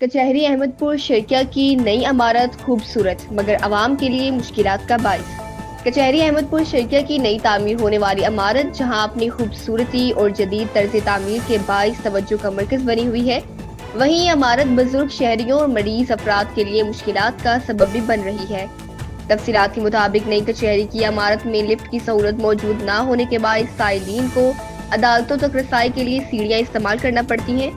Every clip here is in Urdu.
کچہری احمد پور شرکیہ کی نئی عمارت خوبصورت مگر عوام کے لیے مشکلات کا باعث۔ کچہری احمد پور شرکیہ کی نئی تعمیر ہونے والی عمارت جہاں اپنی خوبصورتی اور جدید طرز تعمیر کے باعث توجہ کا مرکز بنی ہوئی ہے، وہیں یہ عمارت بزرگ شہریوں اور مریض افراد کے لیے مشکلات کا سبب بھی بن رہی ہے۔ تفصیلات کے مطابق نئی کچہری کی عمارت میں لفٹ کی سہولت موجود نہ ہونے کے باعث سائلین کو عدالتوں تک رسائی کے لیے سیڑھیاں استعمال کرنا پڑتی ہیں،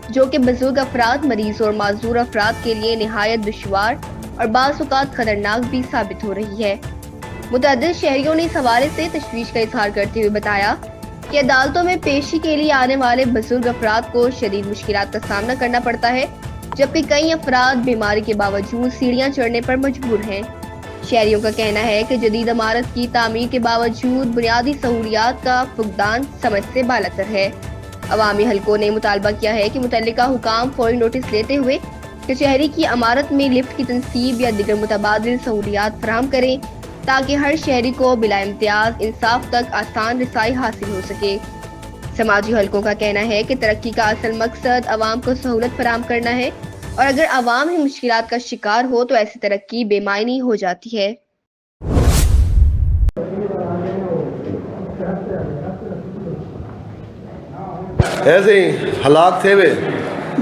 جو کہ بزرگ افراد، مریض اور معذور افراد کے لیے نہایت دشوار اور بعض اوقات خطرناک بھی ثابت ہو رہی ہے۔ متعدد شہریوں نے اس حوالے سے تشویش کا اظہار کرتے ہوئے بتایا کہ عدالتوں میں پیشی کے لیے آنے والے بزرگ افراد کو شدید مشکلات کا سامنا کرنا پڑتا ہے، جبکہ کئی افراد بیماری کے باوجود سیڑھیاں چڑھنے پر مجبور ہیں۔ شہریوں کا کہنا ہے کہ جدید عمارت کی تعمیر کے باوجود بنیادی سہولیات کا فقدان سمجھ سے بالاتر ہے۔ عوامی حلقوں نے مطالبہ کیا ہے کہ متعلقہ حکام فوری نوٹس لیتے ہوئے کچہری کی عمارت میں لفٹ کی تنصیب یا دیگر متبادل سہولیات فراہم کریں تاکہ ہر شہری کو بلا امتیاز انصاف تک آسان رسائی حاصل ہو سکے۔ سماجی حلقوں کا کہنا ہے کہ ترقی کا اصل مقصد عوام کو سہولت فراہم کرنا ہے، اور اگر عوام ہی مشکلات کا شکار ہو تو ایسی ترقی بے معنی ہو جاتی ہے۔ ایسے ہی ہلاک تھے وہ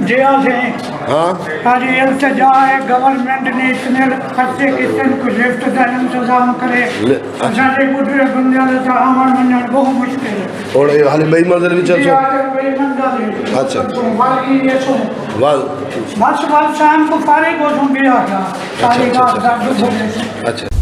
جی ہاں آج التجا ہے گورنمنٹ نے اتنے خرچے کتنے کو لفٹ کا انتظام کرے سارے بڈھے بندے کا آمن منن بہت مشکل ہے اور حالی بئی منزل بھی چل سو اچھا بس شام کو فارغ ہو بھی آ گیا ساری رات درد ہو گئے اچھا